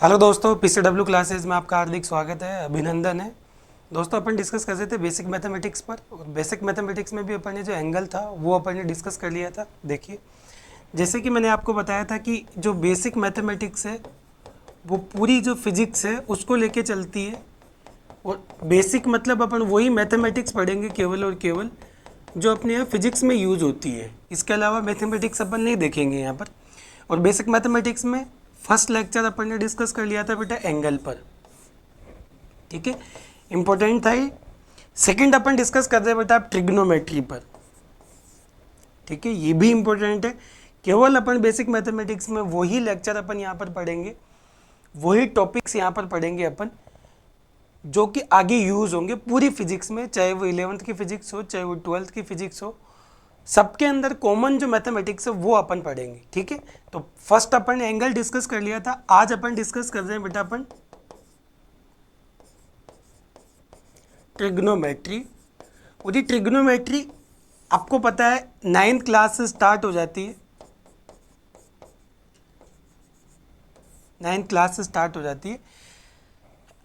Hello दोस्तों, पीसीडब्ल्यू classes में आपका हार्दिक स्वागत है, अभिनंदन है। दोस्तों, अपन डिस्कस कर रहे थे बेसिक मैथमेटिक्स पर, और बेसिक मैथमेटिक्स में भी अपन ने जो एंगल था वो अपन ने डिस्कस कर लिया था। देखिए, जैसे कि मैंने आपको बताया था कि जो बेसिक मैथमेटिक्स है वो पूरी जो फिजिक्स है उसको लेके चलती है। और बेसिक मतलब अपन वही मैथमेटिक्स पढ़ेंगे केवल और केवल जो अपने यहाँ फिजिक्स में यूज होती है। इसके अलावा मैथमेटिक्स अपन नहीं देखेंगे यहाँ पर। और बेसिक मैथमेटिक्स में फर्स्ट लेक्चर अपन ने डिस्कस कर लिया था बेटा एंगल पर, ठीक है, इंपॉर्टेंट था ये। सेकंड अपन डिस्कस कर रहे हैं बेटा आप ट्रिग्नोमेट्री पर, ठीक है, ये भी इंपॉर्टेंट है। केवल अपन बेसिक मैथमेटिक्स में वही लेक्चर अपन यहाँ पर पढ़ेंगे, वही टॉपिक्स यहाँ पर पढ़ेंगे अपन जो कि आगे यूज होंगे पूरी फिजिक्स में, चाहे वो 11th की फिजिक्स हो चाहे वो 12th की फिजिक्स हो, सबके अंदर कॉमन जो मैथमेटिक्स है वो अपन पढ़ेंगे, ठीक है। तो फर्स्ट अपन ने एंगल डिस्कस कर लिया था, आज अपन डिस्कस कर रहे हैं बेटा अपन ट्रिग्नोमेट्री। और ये ट्रिग्नोमेट्री आपको पता है 9th क्लास से स्टार्ट हो जाती है, 9th क्लास से स्टार्ट हो जाती है।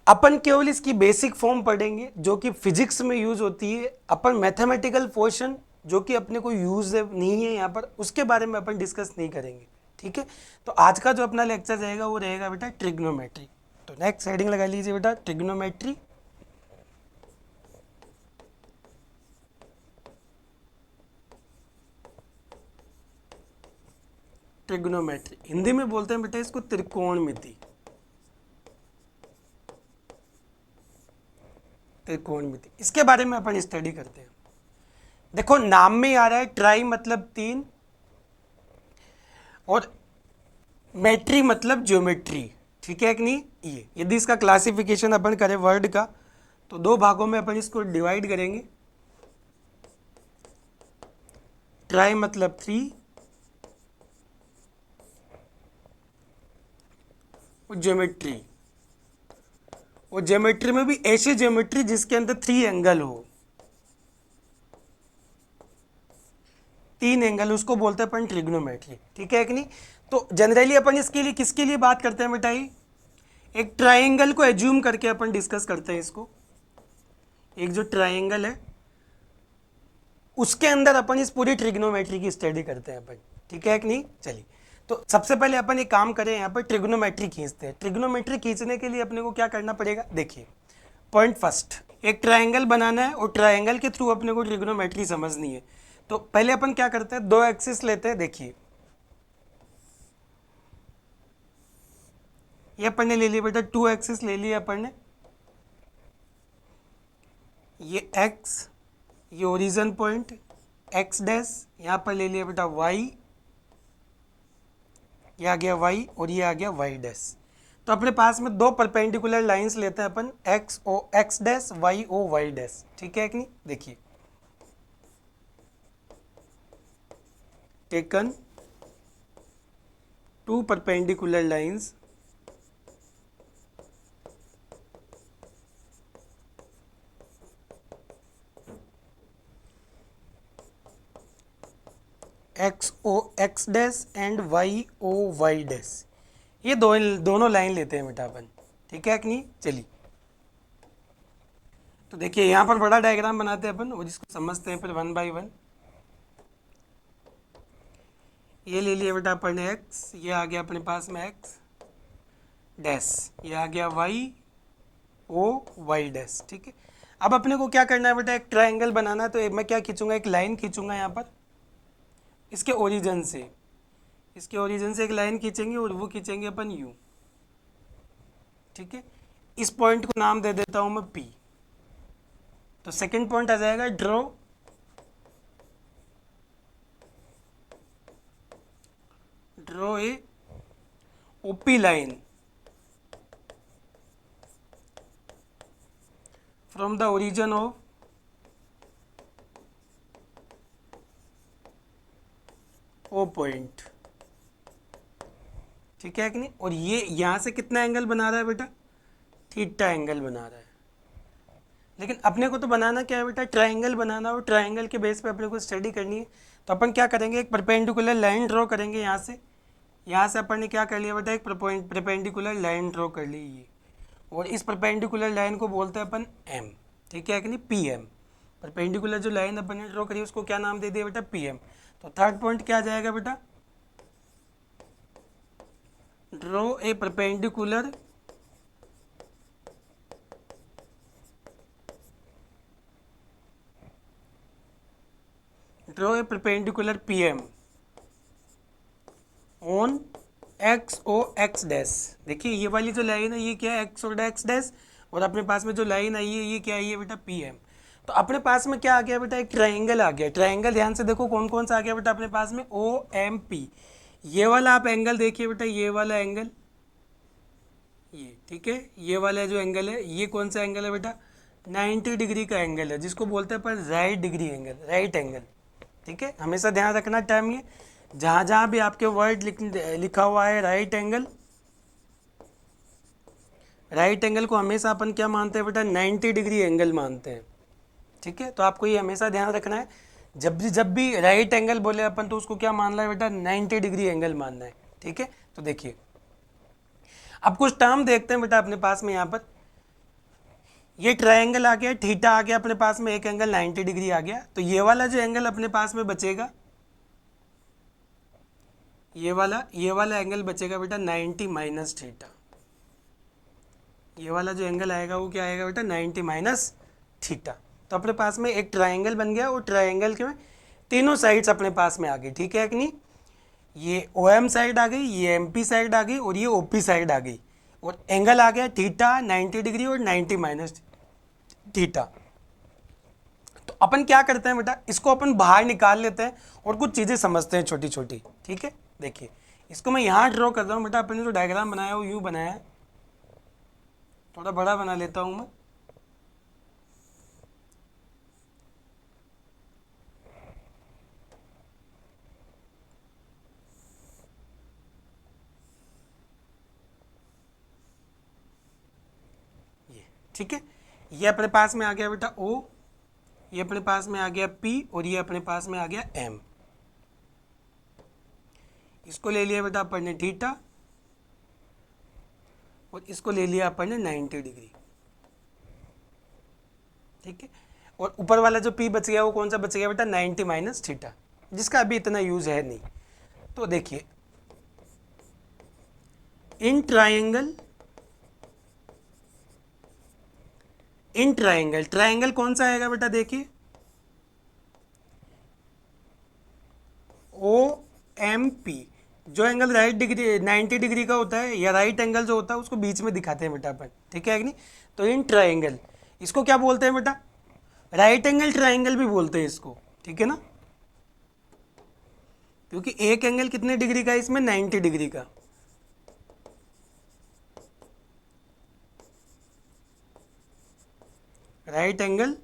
अपन केवल इसकी बेसिक फॉर्म पढ़ेंगे जो कि फिजिक्स में यूज होती है। अपन मैथमेटिकल पोर्शन जो कि अपने को यूज नहीं है यहाँ पर, उसके बारे में अपन डिस्कस नहीं करेंगे, ठीक है। तो आज का जो अपना लेक्चर रहेगा वो रहेगा बेटा ट्रिग्नोमेट्री। तो नेक्स्ट हेडिंग लगा लीजिए बेटा ट्रिग्नोमेट्री। ट्रिग्नोमेट्री हिंदी में बोलते हैं बेटा इसको त्रिकोणमिति, त्रिकोणमिति। इसके बारे में अपन स्टडी करते हैं। देखो, नाम में ही आ रहा है ट्राई मतलब तीन, और मेट्री मतलब ज्योमेट्री, ठीक है कि नहीं। ये यदि इसका क्लासिफिकेशन अपन करें वर्ड का तो दो भागों में अपन इसको डिवाइड करेंगे। ट्राई मतलब थ्री और ज्योमेट्री। और ज्योमेट्री में भी ऐसी ज्योमेट्री जिसके अंदर 3 एंगल हो, 3 एंगल, उसको बोलते हैं अपन ट्रिग्नोमेट्री, ठीक है कि नहीं। तो जनरली अपन इसके लिए किसके लिए बात करते हैं बेटा, एक ट्राइंगल को एज्यूम करके अपन डिस्कस करते हैं इसको। एक जो ट्राइंगल है उसके अंदर अपन इस पूरी ट्रिग्नोमेट्री की स्टडी करते हैं अपन, ठीक है कि नहीं। चलिए, तो सबसे पहले अपन एक काम करें, यहाँ पर ट्रिग्नोमेट्री खींचते हैं। ट्रिग्नोमेट्री खींचने के लिए अपने को क्या करना पड़ेगा, देखिए पॉइंट फर्स्ट, एक ट्राइंगल बनाना है और ट्राइंगल के थ्रू अपने को ट्रिग्नोमेट्री समझनी है। तो पहले अपन क्या करते हैं, 2 एक्सिस लेते हैं। देखिए, ये अपन ने ले लिया बेटा 2 एक्सिस ले लिया अपन ने। ये x, ये ओरिजिन पॉइंट x डैश, यहाँ पर ले लिया बेटा y, ये आ गया y और ये आ गया y डैश। तो अपने पास में 2 परपेंडिकुलर लाइंस लेते हैं अपन, x dash y o y dash, ठीक है कि नहीं। देखिए, taken 2 perpendicular lines X O X dash and Y O Y dash, ये दोनों लाइन लेते हैं बेटा अपन, ठीक है कि नहीं। चलिए, तो देखिए यहाँ पर बड़ा डायग्राम बनाते हैं अपन और जिसको समझते हैं फिर 1 बाय 1। ये ले लिया बेटा अपन ने x, ये आ गया अपने पास में x डैश, ये आ गया y o y डैश, ठीक है। अब अपने को क्या करना है बेटा, एक ट्राइंगल बनाना है। तो मैं क्या खींचूंगा, एक लाइन खींचूंगा यहाँ पर इसके ओरिजिन से, इसके ओरिजिन से एक लाइन खींचेंगे और वो खींचेंगे अपन यू, ठीक है। इस पॉइंट को नाम दे देता हूं मैं P। तो सेकंड पॉइंट आ जाएगा draw a O P line from the origin of O point, ठीक है कि नहीं। और ये यहां से कितना एंगल बना रहा है बेटा, थीटा एंगल बना रहा है। लेकिन अपने को तो बनाना क्या है बेटा, ट्राइंगल बनाना, और ट्राइंगल के बेस पे अपने को स्टडी करनी है। तो अपन क्या करेंगे, एक परपेंडिकुलर लाइन ड्रॉ करेंगे यहाँ से, यहाँ से अपन ने क्या कर लिया बेटा, एक परपेंडिकुलर लाइन ड्रॉ कर ली ये, और इस परपेंडिकुलर लाइन को बोलते हैं अपन एम, ठीक है कि नहीं, पी एम। परपेंडिकुलर जो लाइन अपन ने ड्रॉ करी उसको क्या नाम दे दिया बेटा, पी एम। तो थर्ड पॉइंट क्या आ जाएगा बेटा, draw a perpendicular draw a perpendicular P M on X O X dash. देखिए ये वाली जो लाइन है ये क्या है, एक्स और एक्स डैश, और अपने पास में जो लाइन आई है ये क्या है, ये बेटा पी एम। तो अपने पास में क्या आ गया बेटा, एक ट्राइंगल आ गया। ट्राइंगल ध्यान से देखो कौन कौन सा आ गया बेटा अपने पास में, ओ एम पी। ये वाला आप एंगल देखिए बेटा, ये वाला एंगल, ये ठीक है, ये वाला जो एंगल है ये कौन सा एंगल है बेटा, 90 डिग्री का एंगल है, जिसको बोलते हैं पर right degree angle, right angle. ठीक है, हमेशा ध्यान रखना टाइम ये, जहाँ जहाँ भी आपके वर्ड लिखा हुआ है राइट एंगल, राइट एंगल को हमेशा अपन क्या मानते हैं बेटा, 90 डिग्री एंगल मानते हैं। ठीक है, तो आपको ये हमेशा ध्यान रखना है, जब भी राइट एंगल बोले अपन तो उसको क्या मानना है बेटा, 90 डिग्री एंगल मानना है। ठीक है, तो देखिए अब कुछ टर्म देखते हैं बेटा अपने पास में। यहाँ पर ये ट्रायंगल आ गया, थीटा आ गया अपने पास में, एक एंगल 90 डिग्री आ गया। तो ये वाला जो एंगल अपने पास में बचेगा, ये वाला एंगल बचेगा बेटा 90 माइनस थीटा। ये वाला जो एंगल आएगा वो क्या आएगा बेटा, 90 माइनस थीटा। तो अपने पास में एक ट्रायंगल बन गया, और ट्रायंगल के में तीनों साइड्स अपने पास में आ गई। ठीक है कि नहीं, ये ओ एम साइड आ गई, ये एम पी साइड आ गई, और ये ओ पी साइड आ गई, और एंगल आ गया थीटा 90 डिग्री और 90 माइनस थीटा। तो अपन क्या करते हैं बेटा, इसको अपन बाहर निकाल लेते हैं और कुछ चीज़ें समझते हैं छोटी छोटी। ठीक है, देखिए इसको मैं यहाँ ड्रॉ कर रहा हूँ बेटा। अपन ने जो डायग्राम बनाया है वो यूँ बनाया है, थोड़ा बड़ा बना लेता हूँ मैं। ठीक है, ये अपने पास में आ गया बेटा O, ये अपने पास में आ गया P, और ये अपने पास में आ गया M। इसको ले लिया बेटा अपन ने थीटा, और इसको ले लिया अपन ने 90 डिग्री। ठीक है, और ऊपर वाला जो P बच गया वो कौन सा बच गया बेटा, 90 माइनस थीटा, जिसका अभी इतना यूज है नहीं। तो देखिए इन ट्राइंगल ट्राइंगल कौन सा आएगा बेटा, देखिए ओ एम पी। जो एंगल राइट डिग्री 90 डिग्री का होता है, या राइट एंगल जो होता है उसको बीच में दिखाते हैं बेटा अपन। ठीक है कि नहीं, तो इन ट्राइंगल इसको क्या बोलते हैं बेटा, राइट एंगल ट्राइंगल भी बोलते हैं इसको। ठीक है ना, क्योंकि एक एंगल कितने डिग्री का है इसमें, 90 डिग्री का। राइट एंगल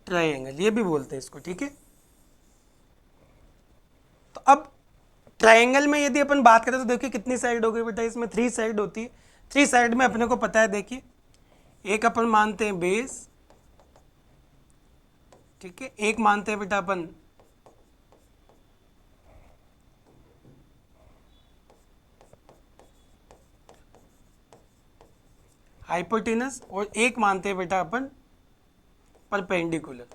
ट्राइंगल ये भी बोलते हैं इसको। ठीक है, तो अब ट्राइंगल में यदि अपन बात करें तो देखिए कितनी साइड हो गई बेटा, इसमें 3 साइड होती है। 3 साइड में अपने को पता है, देखिए एक अपन मानते हैं बेस, ठीक है, एक मानते हैं बेटा अपन हाइपोटेनस, और एक मानते हैं बेटा अपन परपेंडिकुलर।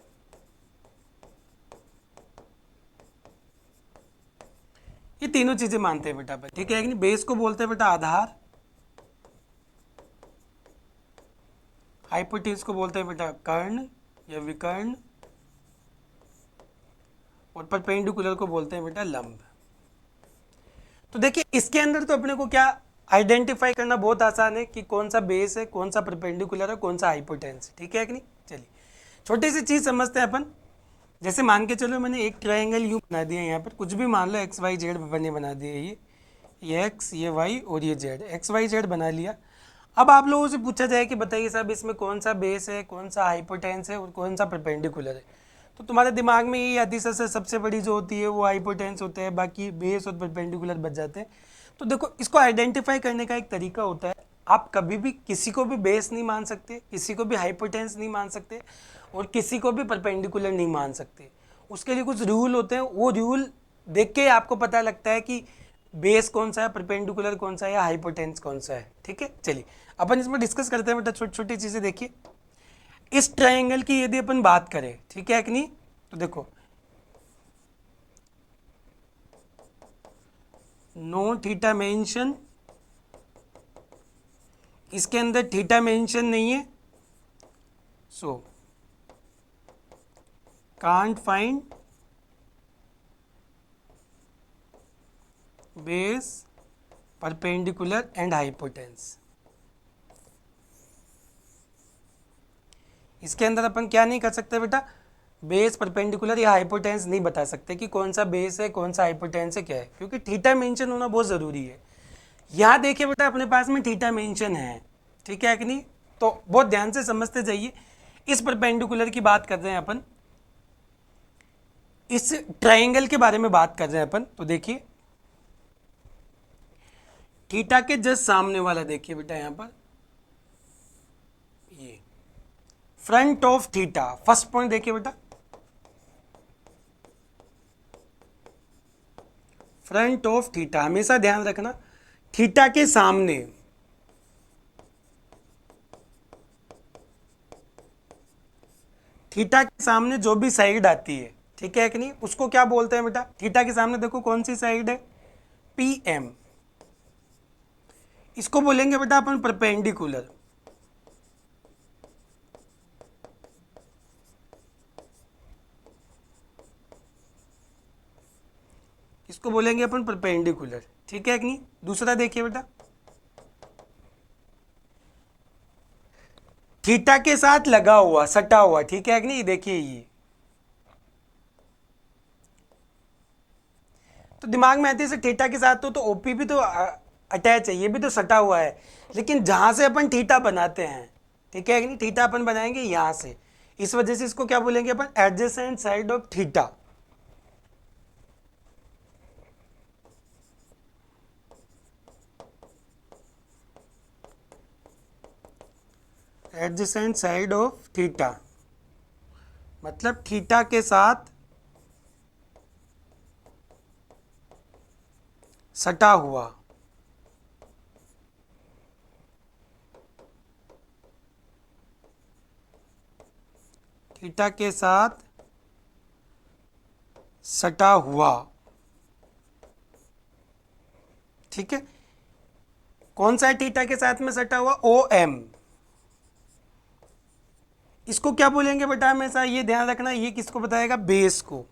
ये तीनों चीजें मानते हैं बेटा अपन। ठीक है कि नहीं, बेस को बोलते हैं बेटा आधार, हाइपोटेनस को बोलते हैं बेटा कर्ण या विकर्ण, और परपेंडिकुलर को बोलते हैं बेटा लंब। तो देखिए इसके अंदर तो अपने को क्या आइडेंटिफाई करना बहुत आसान है कि कौन सा बेस है, कौन सा परपेंडिकुलर है, कौन सा हाइपोटेनस है। ठीक है कि नहीं, चलिए छोटी सी चीज़ समझते हैं अपन। जैसे मान के चलो मैंने एक ट्रायंगल यू बना दिया, यहाँ पर कुछ भी मान लो एक्स वाई जेड मैंने बना दिया, ये एक्स, ये वाई और ये जेड, एक्स वाई जेड बना लिया। अब आप लोगों से पूछा जाए कि बताइए साहब इसमें कौन सा बेस है, कौन सा हाइपोटेनस है और कौन सा परपेंडिकुलर है, तो तुम्हारे दिमाग में यही आती है सबसे बड़ी जो होती है वो हाइपोटेनस होता है, बाकी बेस और परपेंडिकुलर बच जाते हैं। तो देखो इसको आइडेंटिफाई करने का एक तरीका होता है, आप कभी भी किसी को भी बेस नहीं मान सकते, किसी को भी हाइपोटेनस नहीं मान सकते, और किसी को भी परपेंडिकुलर नहीं मान सकते। उसके लिए कुछ रूल होते हैं, वो रूल देख के आपको पता लगता है कि बेस कौन सा है, परपेंडिकुलर कौन सा है, या हाइपोटेन्स कौन सा है। ठीक है, चलिए अपन इसमें डिस्कस करते हैं बेटा, छोटी छोटी चीज़ें देखिए। इस ट्रायंगल की यदि अपन बात करें, ठीक है कि नहीं, तो देखो नो थीटा मेंशन, इसके अंदर थीटा मेंशन नहीं है, so can't find base, perpendicular and hypotenuse. इसके अंदर अपन क्या नहीं कर सकते बेटा, बेस, परपेंडिकुलर या हाइपोटेन्स नहीं बता सकते कि कौन सा बेस है, कौन सा हाइपोटेन्स है, क्या है, क्योंकि थीटा मेंशन होना बहुत ज़रूरी है। यहाँ देखिए बेटा अपने पास में थीटा मेंशन है, ठीक है कि नहीं, तो बहुत ध्यान से समझते जाइए। इस परपेंडिकुलर की बात कर रहे हैं अपन, इस ट्रायंगल के बारे में बात कर रहे हैं अपन, तो देखिए थीटा के जस्ट सामने वाला देखिए बेटा, यहाँ पर ये front of theta, first point देखिए बेटा, फ्रंट ऑफ थीटा, हमेशा ध्यान रखना थीटा के सामने, थीटा के सामने जो भी साइड आती है, ठीक है कि नहीं, उसको क्या बोलते हैं बेटा, थीटा के सामने देखो कौन सी साइड है, पी एम, इसको बोलेंगे बेटा अपन परपेंडिकुलर। इसको बोलेंगे अपन परपेंडिकुलर, ठीक है कि नहीं। दूसरा देखिए बेटा, थीटा के साथ लगा हुआ, सटा हुआ, ठीक है कि नहीं, देखिए ये, तो दिमाग में आती है थीटा के साथ तो ओपी भी तो अटैच है, ये भी तो सटा हुआ है, लेकिन जहां से अपन थीटा बनाते हैं, ठीक है कि नहीं, थीटा अपन बनाएंगे यहां से, इस वजह से इसको क्या बोलेंगे अपन, adjacent side of theta. Adjacent side of theta मतलब थीटा के साथ सटा हुआ, थीटा के साथ सटा हुआ, ठीक है, कौन सा है थीटा के साथ में सटा हुआ, ओ एम। इसको क्या बोलेंगे बेटा, हमेशा ये ध्यान रखना, ये किसको बताएगा, बेस को।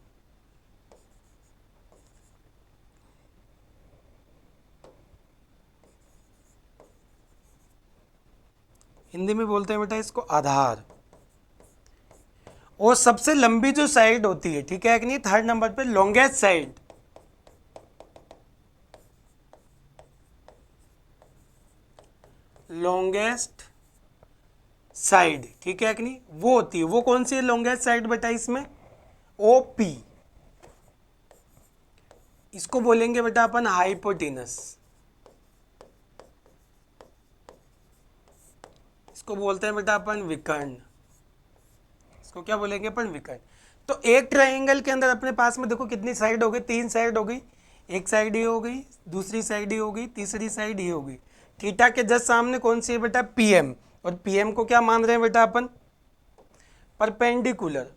हिंदी में बोलते हैं बेटा इसको आधार। और सबसे लंबी जो साइड होती है, ठीक है कि नहीं, थर्ड नंबर पे लॉन्गेस्ट साइड, लॉन्गेस्ट साइड, ठीक है कि नहीं, वो होती है, वो कौन सी है लॉन्गेस्ट साइड बेटा, इसमें ओपी, इसको बोलेंगे बेटा अपन हाइपोटेनस, इसको बोलते हैं बेटा अपन विकर्ण, इसको क्या बोलेंगे अपन, विकर्ण। तो एक ट्रायंगल के अंदर अपने पास में देखो कितनी साइड हो गई, तीन साइड हो गई, एक साइड ये हो गई, दूसरी साइड ये हो गई, तीसरी साइड ये हो गई। थीटा के जस्ट सामने कौन सी है बेटा, पीएम, और पीएम को क्या मान रहे हैं बेटा अपन, परपेंडिकुलर।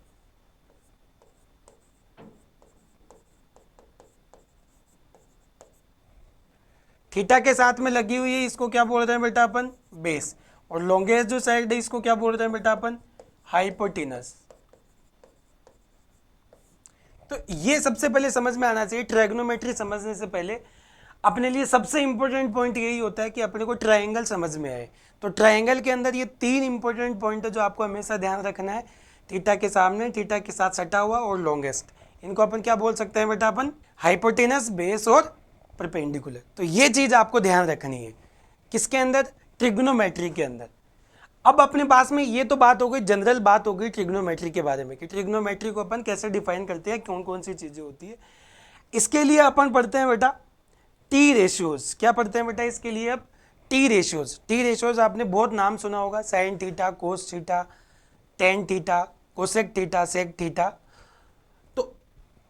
थीटा के साथ में लगी हुई है, इसको क्या बोल रहे हैं बेटा अपन, बेस, और लॉन्गेस्ट जो साइड है इसको क्या बोल रहे हैं बेटा अपन, हाइपोटेनस। तो ये सबसे पहले समझ में आना चाहिए, ट्रायगोनोमेट्री समझने से पहले अपने लिए सबसे इंपॉर्टेंट पॉइंट यही होता है कि अपने को ट्रायंगल समझ में आए। तो ट्रायंगल के अंदर ये तीन इंपॉर्टेंट पॉइंट है जो आपको हमेशा ध्यान रखना है, थीटा के सामने, थीटा के साथ सटा हुआ और लॉन्गेस्ट। इनको अपन क्या बोल सकते हैं बेटा अपन, हाइपोटेनस, बेस और परपेंडिकुलर। तो ये चीज़ आपको ध्यान रखनी है किसके अंदर, ट्रिग्नोमेट्री के अंदर। अब अपने पास में ये तो बात हो गई, जनरल बात हो गई ट्रिग्नोमेट्री के बारे में कि ट्रिग्नोमेट्री को अपन कैसे डिफाइन करते हैं, कौन कौन सी चीज़ें होती है। इसके लिए अपन पढ़ते हैं बेटा टी रेशियोज। क्या पढ़ते हैं बेटा इसके लिए, अब टी रेशियोज। टी रेशियोज आपने बहुत नाम सुना होगा, sine theta, cos theta, tan theta, cosec theta, sec theta. तो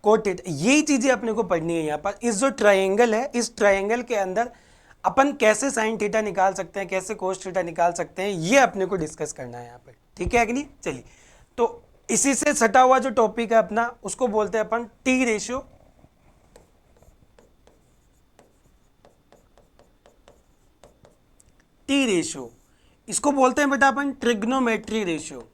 कोट थीटा, यही चीजें अपने को पढ़नी है यहाँ पर। इस जो ट्रायंगल है, इस ट्रायंगल के अंदर अपन कैसे साइन थीटा निकाल सकते हैं, कैसे कोस थीटा निकाल सकते हैं, ये अपने को डिस्कस करना है यहाँ पर, ठीक है कि नहीं। चलिए, तो इसी से सटा हुआ जो टॉपिक है अपना, उसको बोलते हैं अपन टी रेशियो। टी रेशियो इसको बोलते हैं बेटा अपन ट्रिग्नोमेट्री रेशियो।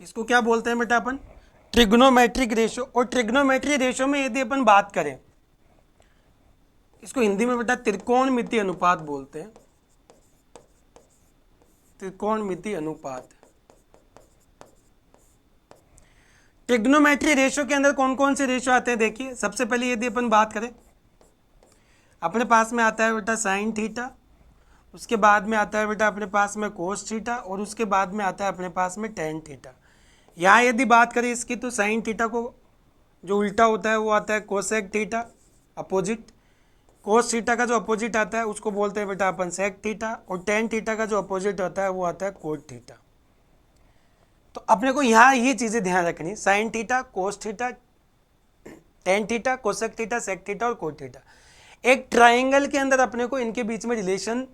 इसको क्या बोलते हैं बेटा अपन, ट्रिग्नोमेट्रिक रेशियो। और ट्रिग्नोमेट्री रेशियो में यदि अपन बात करें, इसको हिंदी में बेटा त्रिकोणमिति अनुपात बोलते हैं, त्रिकोणमिति अनुपात। ट्रिग्नोमेट्री रेशियो के अंदर कौन कौन से रेशियो आते हैं देखिए। सबसे पहले यदि अपन बात करें, अपने पास में आता है बेटा साइन थीटा, उसके बाद में आता है बेटा अपने पास में कोस थीटा, और उसके बाद में आता है अपने पास में टेन थीटा। यहाँ यदि बात करें इसकी, तो साइन थीटा को जो उल्टा होता है वो आता है cosec theta, opposite. Cos theta का जो अपोजिट आता है उसको बोलते हैं बेटा अपन सेक थीटा, और टेन थीटा का जो अपोजिट होता है वो आता है कोट थीटा। तो अपने को यहाँ ये चीज़ें ध्यान रखनी, sine theta, cos theta, tan theta, cosec theta, sec theta और कोट थीटा। एक ट्राइंगल के अंदर अपने को इनके बीच में रिलेशन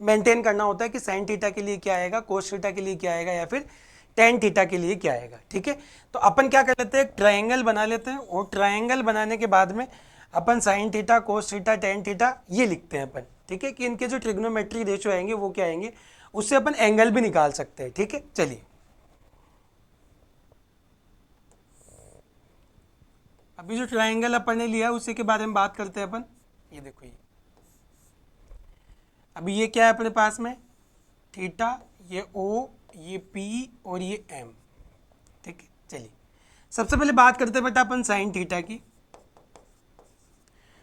मेंटेन करना होता है कि साइन थीटा के लिए क्या आएगा, कोस थीटा के लिए क्या आएगा, या फिर टेन थीटा के लिए क्या आएगा, ठीक है। तो अपन क्या कर लेते हैं, ट्राइंगल बना लेते हैं, और ट्राइंगल बनाने के बाद में अपन sine theta, cos theta, tan theta ये लिखते हैं अपन, ठीक है, कि इनके जो ट्रिग्नोमेट्री रेशियो आएंगे वो क्या आएंगे, उससे अपन एंगल भी निकाल सकते हैं, ठीक है। चलिए, अभी जो ट्राइंगल अपन ने लिया उसी के बारे में बात करते हैं अपन। ये देखो, ये अभी ये क्या है अपने पास में, थीटा, ये ओ, ये पी और ये एम, ठीक है। चलिए, सबसे पहले बात करते हैं बेटा अपन साइन थीटा की।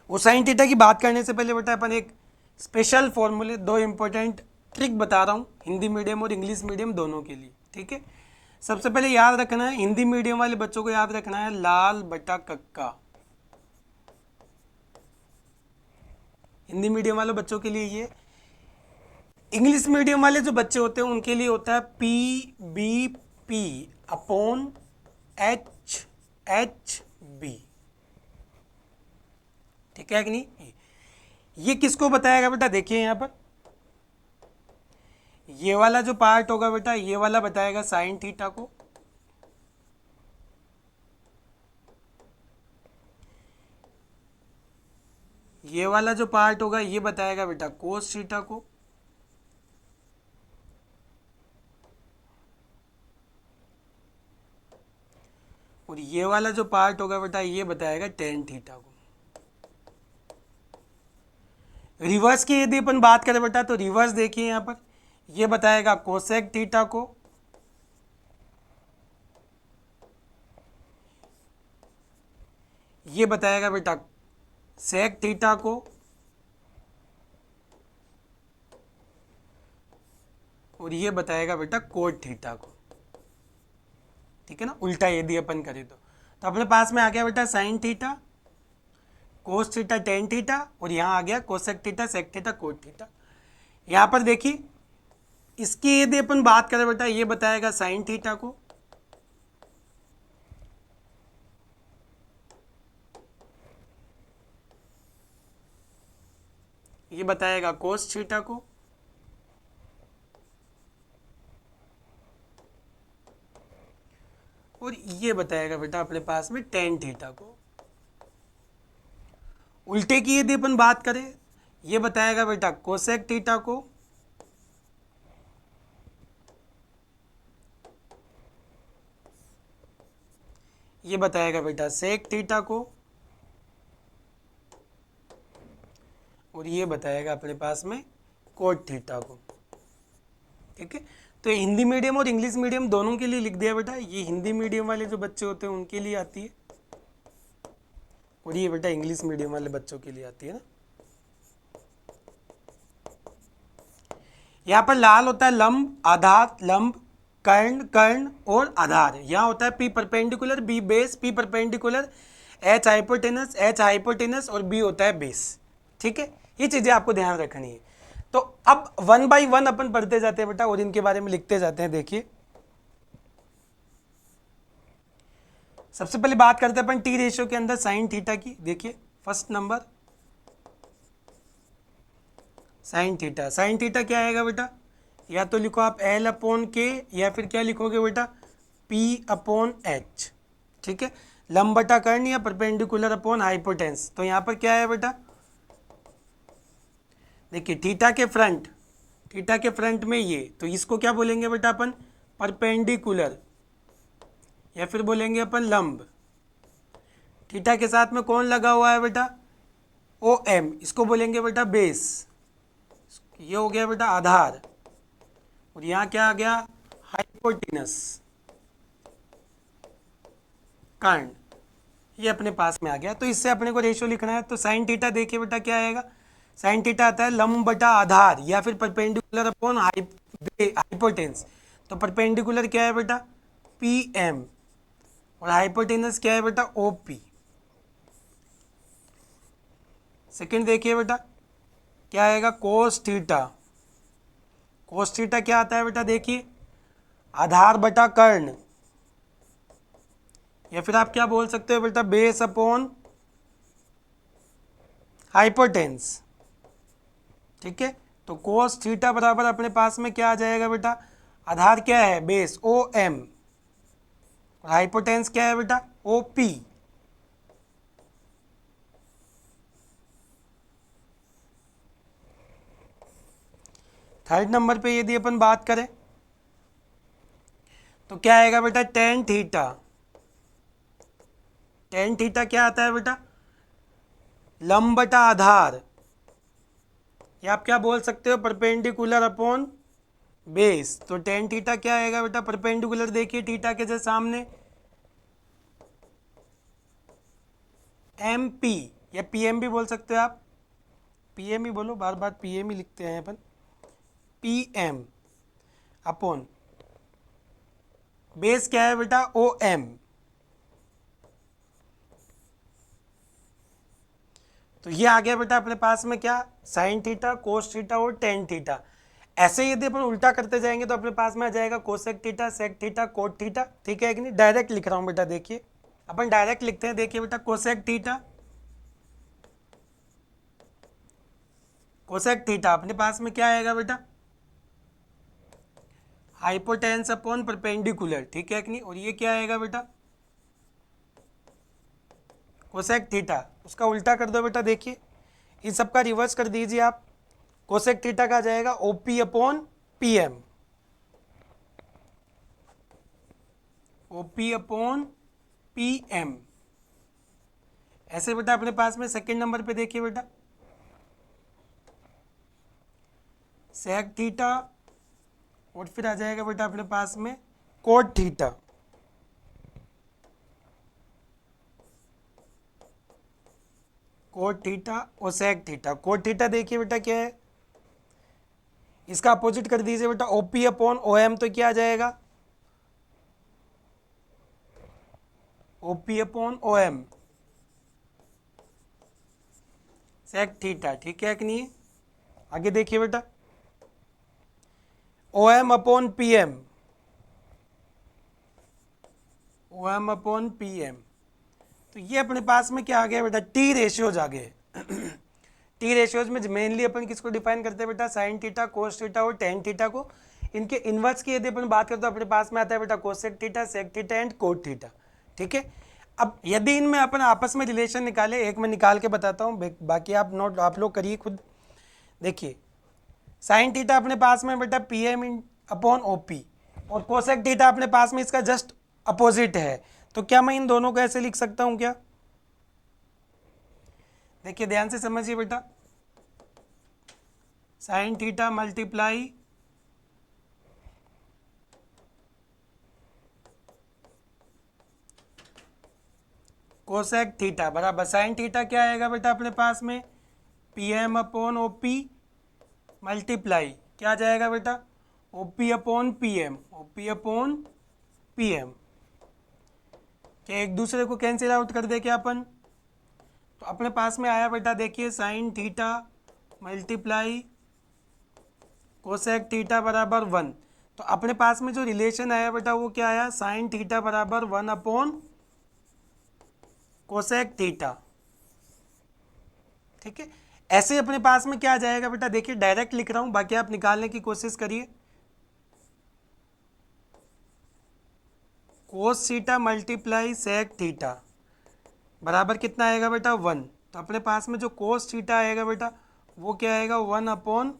वो साइन थीटा की बात करने से पहले बेटा अपन एक स्पेशल फॉर्मूले, दो इंपॉर्टेंट ट्रिक बता रहा हूँ हिंदी मीडियम और इंग्लिश मीडियम दोनों के लिए, ठीक है। सबसे पहले याद रखना है, हिंदी मीडियम वाले बच्चों को याद रखना है लाल बटा कक्का। हिंदी मीडियम वाले बच्चों के लिए ये, इंग्लिश मीडियम वाले जो बच्चे होते हैं उनके लिए होता है P B P upon H H B, ठीक है कि नहीं। ये किसको बताएगा बेटा, देखिए यहां पर ये वाला जो पार्ट होगा बेटा, ये वाला बताएगा साइन थीटा को, ये वाला जो पार्ट होगा ये बताएगा बेटा कोस थीटा को, और ये वाला जो पार्ट होगा बेटा ये बताएगा टेन थीटा को। रिवर्स की यदि अपन बात करें बेटा, तो रिवर्स देखिए यहां पर, ये बताएगा कोसेक थीटा को, ये बताएगा बेटा सेक थीटा को, और ये बताएगा बेटा कोट थीटा को, ठीक है ना। उल्टा यदि अपन करें तो अपने पास में आ गया बेटा sine theta, cos theta, tan theta, और यहाँ आ गया cosec theta, sec theta, cot theta. यहाँ पर देखिए, इसकी यदि अपन बात करें बेटा, ये बताएगा साइन थीटा को, ये बताएगा कोस थीटा को, और ये बताएगा बेटा अपने पास में टेन थीटा को। उल्टे की यदि अपन बात करें, ये बताएगा बेटा कोसेक थीटा को, ये बताएगा बेटा सेक थीटा को, और ये बताएगा अपने पास में कोट थीटा को, ठीक है। तो ये हिंदी मीडियम और इंग्लिश मीडियम दोनों के लिए लिख दिया बेटा। ये हिंदी मीडियम वाले जो बच्चे होते हैं उनके लिए आती है, और ये बेटा इंग्लिश मीडियम वाले बच्चों के लिए आती है ना। यहाँ पर लाल होता है लंब, आधार, लंब, कर्ण, कर्ण और आधार। यहाँ होता है P perpendicular, B base, P perpendicular, H hypotenuse, H hypotenuse और बी होता है बेस, ठीक है। ये चीजें आपको ध्यान रखनी है। तो अब 1 by 1 अपन पढ़ते जाते हैं बेटा और इनके बारे में लिखते जाते हैं। देखिए सबसे पहले बात करते हैं अपन टी रेशियो के अंदर साइन थीटा की। देखिए first number sine theta. Sign theta क्या आएगा बेटा, या तो लिखो आप एल अपॉन के, या फिर क्या लिखोगे बेटा पी अपॉन एच। ठीक है, लंब बटा कर्ण या परपेंडिकुलर अपॉन हाइपोटेंस। तो यहाँ पर क्या है बेटा, देखिए थीटा के फ्रंट में ये, तो इसको क्या बोलेंगे बेटा अपन परपेंडिकुलर, या फिर बोलेंगे अपन लंब। थीटा के साथ में कौन लगा हुआ है बेटा ओ एम, इसको बोलेंगे बेटा बेस। ये हो गया बेटा आधार, और यहाँ क्या आ गया हाइपोटेनस कर्ण, ये अपने पास में आ गया। तो इससे अपने को रेशियो लिखना है। तो साइन थीटा देखिए बेटा क्या आएगा, साइन थीटा आता है लंब बटा आधार या फिर परपेंडिकुलर अपॉन हाइपोटेंस। तो परपेंडिकुलर क्या है बेटा पी एम, और हाइपोटेनस क्या है बेटा ओ पी। सेकंड देखिए बेटा क्या आएगा कोस थीटा। कोस थीटा क्या आता है बेटा, देखिए आधार बटा कर्ण, या फिर आप क्या बोल सकते हो बेटा बेस अपॉन हाइपोटेंस। ठीक है, तो कोस थीटा बराबर अपने पास में क्या आ जाएगा बेटा, आधार क्या है बेस ओ एम, और हाइपोटेंस क्या है बेटा ओ पी। थर्ड नंबर पे यदि अपन बात करें तो क्या आएगा बेटा टेन थीटा। टेन थीटा क्या आता है बेटा लंब बटा आधार, या आप क्या बोल सकते हो परपेंडिकुलर अपॉन बेस। तो टेन थीटा क्या आएगा बेटा परपेंडिकुलर, देखिए थीटा के जैसे सामने एम पी, या पी एम भी बोल सकते हो आप, पी एम ही बोलो, बार बार पी एम ही लिखते हैं अपन, पी एम अपॉन बेस क्या है बेटा ओ एम। तो ये आ गया बेटा अपने पास में क्या साइन थीटा कोस थीटा और टेन थीटा। ऐसे यदि अपन उल्टा करते जाएंगे तो अपने पास में आ जाएगा cosec theta sec theta cot theta. ठीक है कि नहीं, डायरेक्ट लिख रहा हूं बेटा, देखिए अपन डायरेक्ट लिखते हैं। देखिए बेटा कोसेक थीटा कोसेक थीटा अपने पास में क्या आएगा बेटा हाइपोटेंस अपॉन परपेंडिकुलर। ठीक है कि नहीं, और ये क्या आएगा बेटा कोसेक थीटा, उसका उल्टा कर दो बेटा। देखिए इन सबका रिवर्स कर दीजिए आप, कोसेक थीटा का आ जाएगा O P upon P M, O P upon P M. ऐसे बेटा अपने पास में सेकंड नंबर पे देखिए बेटा सेक थीटा, और फिर आ जाएगा बेटा अपने पास में कोट थीटा। कोट थीटा और सेक थीटा। कोट थीटा देखिए बेटा क्या है, इसका अपोजिट कर दीजिए बेटा ओपी अपॉन ओ एम, तो क्या आ जाएगा O P upon O M sec theta. ठीक है कि नहीं, आगे देखिए बेटा O M upon P M, O M upon P M. तो ये अपने पास में क्या आ गया बेटा टी रेशियोज आ गए। टी रेशियोज में मेनली अपन किसको डिफाइन करते हैं बेटा साइन थीटा कोस थीटा और टेन थीटा को। इनके इनवर्स की यदि अपन बात करते तो अपने पास में आता है बेटा cosec theta sec theta and cot theta. ठीक है, अब यदि इनमें अपन आपस में रिलेशन निकाले, एक मैं निकाल के बताता हूँ, बाकी आप नोट आप लोग करिए खुद। देखिए साइन थीटा अपने पास में बेटा P M upon O P, और कोसेक थीटा अपने पास में इसका जस्ट अपोजिट है। तो क्या मैं इन दोनों को ऐसे लिख सकता हूं क्या, देखिए ध्यान से समझिए बेटा sine theta multiply cosec theta बराबर साइन थीटा क्या आएगा बेटा अपने पास में P M upon O P multiply क्या आ जाएगा बेटा O P upon P M, O P upon P M. क्या एक दूसरे को कैंसिल आउट कर दे क्या अपन, तो अपने पास में आया बेटा देखिए sign theta multiply cosec theta बराबर 1। तो अपने पास में जो रिलेशन आया बेटा वो क्या आया, साइन थीटा बराबर 1 अपॉन कोसेक थीटा। ठीक है, ऐसे अपने पास में क्या आ जाएगा बेटा, देखिए डायरेक्ट लिख रहा हूं, बाकी आप निकालने की कोशिश करिए। Cos theta multiply sec theta बराबर कितना आएगा बेटा 1। तो अपने पास में जो कोस थीटा आएगा बेटा वो क्या आएगा 1 अपॉन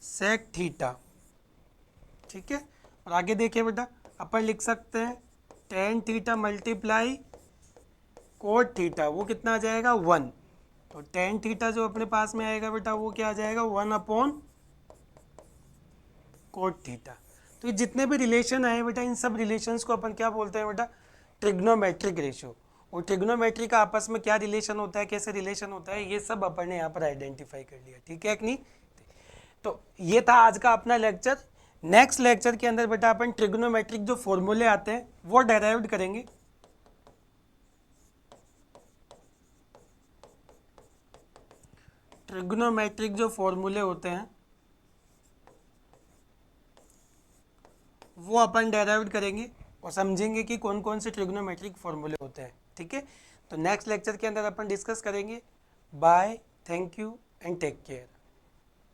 सेक थीटा। ठीक है, और आगे देखिए बेटा अपन लिख सकते हैं tan theta multiply cot theta, वो कितना आ जाएगा 1। तो टेन थीटा जो अपने पास में आएगा बेटा वो क्या आ जाएगा 1 अपॉन कोट थीटा। तो ये जितने भी रिलेशन आए बेटा इन सब रिलेशंस को अपन क्या बोलते हैं बेटा, ट्रिग्नोमेट्रिक रेशियो। और ट्रिग्नोमेट्री का आपस में क्या रिलेशन होता है, कैसे रिलेशन होता है, ये सब अपन ने यहाँ पर आइडेंटिफाई कर लिया। ठीक है कि नहीं। तो ये था आज का अपना लेक्चर। नेक्स्ट लेक्चर के अंदर बेटा अपन ट्रिग्नोमेट्रिक जो फॉर्मूले आते हैं वो डेराइव्ड करेंगे। ट्रिग्नोमेट्रिक जो फॉर्मूले होते हैं वो अपन डेराइव्ड करेंगे और समझेंगे कि कौन कौन से ट्रिग्नोमेट्रिक फॉर्मूले होते हैं। ठीक है, तो नेक्स्ट लेक्चर के अंदर अपन डिस्कस करेंगे। Bye, thank you and take care.